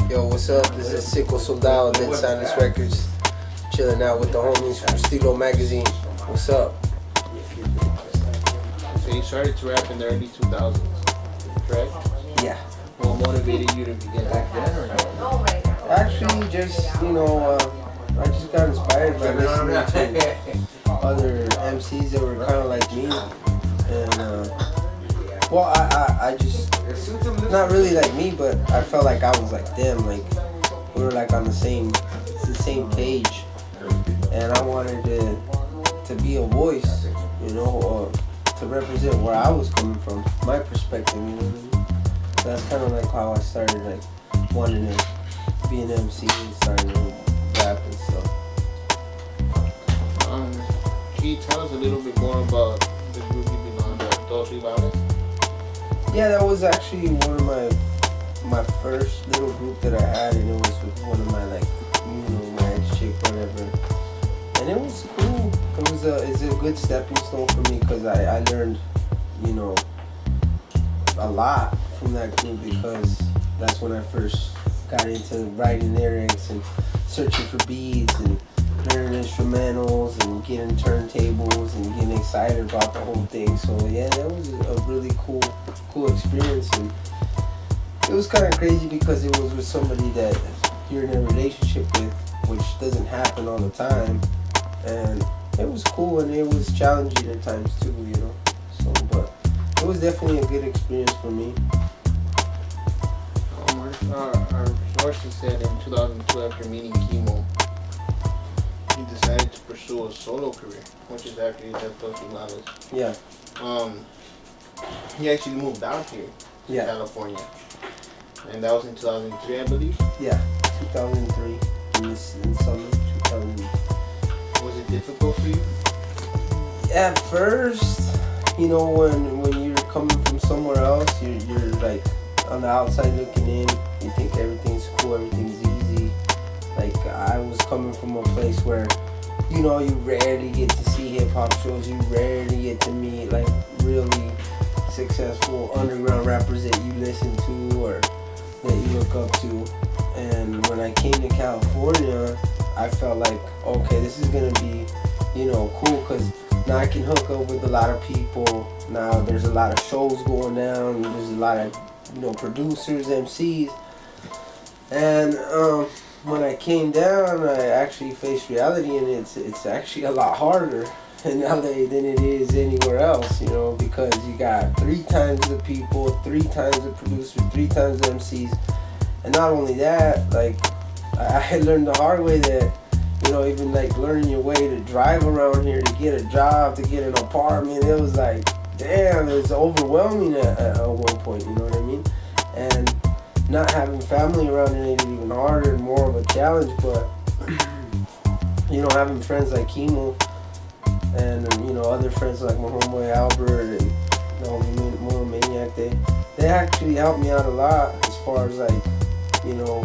Yo, what's up? This is Sicko Soldado, Dead Silence Records. Chilling out with the homies from Steelo Magazine. What's up? So you started to rap in the early 2000s, correct? Yeah. What motivated you to begin back then or no? Actually, just, I just got inspired by listening to other MCs that were kind of like me. And, I just, not really like me, but I felt like I was like them. Like, we were like on the same page. And I wanted to be a voice, or to represent where I was coming from, my perspective, you know what I mean? So that's kind of like how I started, like, wanting to be an MC and starting to rap and stuff. Can you tell us a little bit more about the group you belong to, Dos Rivales? Yeah, that was actually one of my first little group that I had, and it was with one of my, like, my ex-chick, whatever. And it was cool. It's a good stepping stone for me because I learned, a lot from that group, because that's when I first got into writing lyrics and searching for beats and learning instrumentals and getting turntables and getting excited about the whole thing. So yeah, that was a really cool experience, and it was kind of crazy because it was with somebody that you're in a relationship with, which doesn't happen all the time. And it was cool, and it was challenging at times too, So, but it was definitely a good experience for me. Our sources said in 2002, after meeting Chemo, he decided to pursue a solo career, which is actually Dos Rivales. Yeah. He actually moved out here to California, and that was in 2003, I believe. Yeah, 2003 in summer 2003. Was it difficult for you? At first, when you're coming from somewhere else, you're like on the outside looking in. You think everything's cool, everything's easy. Like, I was coming from a place where, you rarely get to see hip hop shows. You rarely get to meet like really successful underground rappers that you listen to or that you look up to. And when I came to California, I felt like, okay, this is gonna be, cool, because now I can hook up with a lot of people. Now there's a lot of shows going down. There's a lot of, producers, MCs. And when I came down, I actually faced reality, and it's actually a lot harder in LA than it is anywhere else, because you got 3 times the people, 3 times the producers, 3 times the MCs. And not only that, like, I learned the hard way that, even like learning your way to drive around here, to get a job, to get an apartment, it was like, damn, it was overwhelming at one point, you know what I mean? And not having family around it made it even harder and more of a challenge, but, having friends like Chemo and, other friends like my homeboy Albert and the homie Maniac, they actually helped me out a lot as far as like,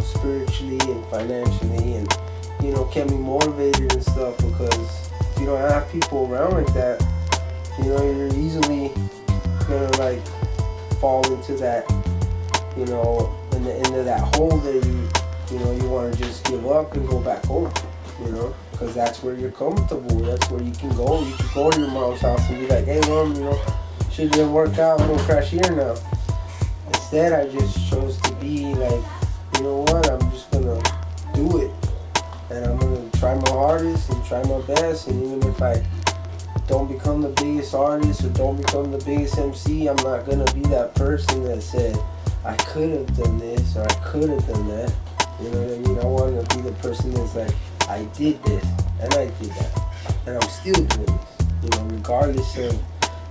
spiritually and financially, and, kept me motivated and stuff, because if you don't have people around like that, you're easily gonna like fall into that, into that hole that you want to just give up and go back home, because that's where you're comfortable. That's where you can go. You can go to your mom's house and be like, hey mom, shit didn't work out, I'm gonna crash here now. Instead, I just chose to be like, you know what, I'm just gonna do it, and I'm gonna try my hardest and try my best. And even if I don't become the biggest artist or don't become the biggest MC, I'm not gonna be that person that said I could have done this or I could have done that. You know what I mean? I want to be the person that's like, I did this and I did that, and I'm still doing this, regardless of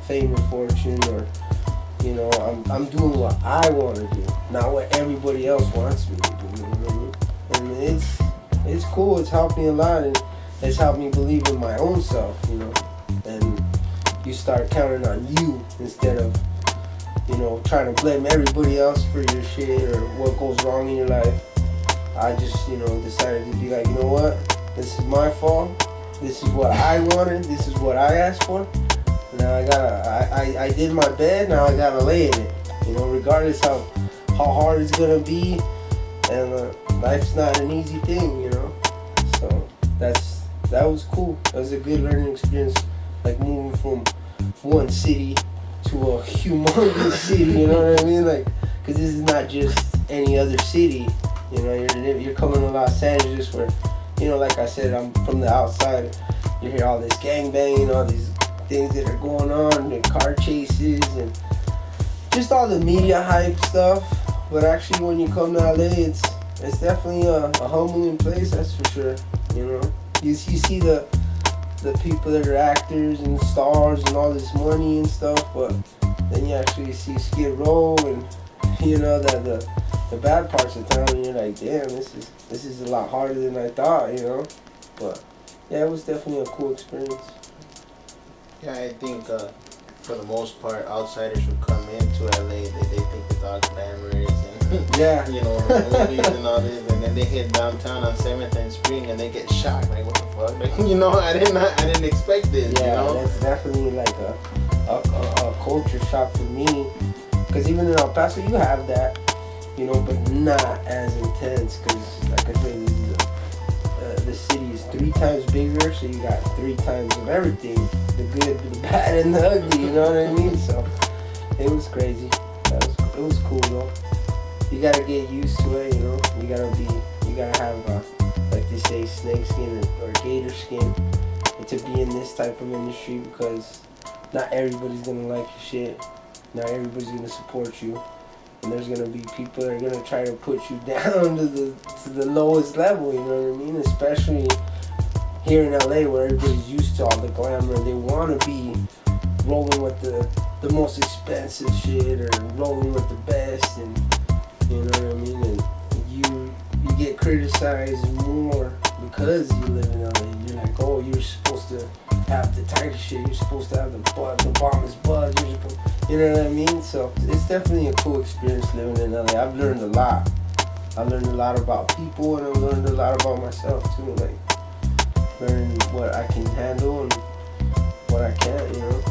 fame or fortune, or I'm doing what I want to do, not what everybody else wants me to do. You know what I mean? And it's cool. It's helped me a lot, and it's helped me believe in my own self. And you start counting on you instead of trying to blame everybody else for your shit or what goes wrong in your life. I just decided to be like, you know what? This is my fault. This is what I wanted. This is what I asked for. Now I did my bed. Now I gotta lay in it. Regardless how hard it's gonna be, and life's not an easy thing, you know. So that was cool. That was a good learning experience, like moving from one city to a humongous city. You know what I mean? Like, cause this is not just any other city. You know, you're coming to Los Angeles where, you know, like I said, I'm from the outside. You hear all this gangbanging, all these things that are going on, the car chases, and just all the media hype stuff. But actually, when you come to LA, it's definitely a humbling place, that's for sure. You know, you see the people that are actors and stars and all this money and stuff, but then you actually see Skid Row and, you know, the bad parts of town, and you're like, damn, this is a lot harder than I thought, you know. But yeah, it was definitely a cool experience. Yeah, I think for the most part, outsiders who come into LA, they think it's all glamorous and yeah, you know, the movies and all this, and then they hit downtown on 7th and Spring and they get shocked, like, what the fuck? Like, you know, I didn't expect this. Yeah, you know? That's definitely like a culture shock for me. Because even in El Paso, you have that, you know, but not as intense. Because, like I said, the city is 3 times bigger, so you got 3 times of everything: the good, the bad, and the ugly. You know what I mean? So it was crazy. It was cool though. You gotta get used to it, you know. You gotta have, like they say, snake skin or gator skin to be in this type of industry, because not everybody's gonna like your shit. Not everybody's gonna support you, and there's gonna be people that are gonna try to put you down to the lowest level. You know what I mean? Especially here in LA, where everybody's used to all the glamour. They want to be rolling with the most expensive shit, or rolling with the best, and you know what I mean? And you get criticized more because you live in LA. And you're like, oh, you're supposed to have the tightest shit. You're supposed to have the bombest buzz. You know what I mean? So it's definitely a cool experience living in LA. I've learned a lot. I learned a lot about people, and I've learned a lot about myself too. Like learning what I can handle and what I can't. You know.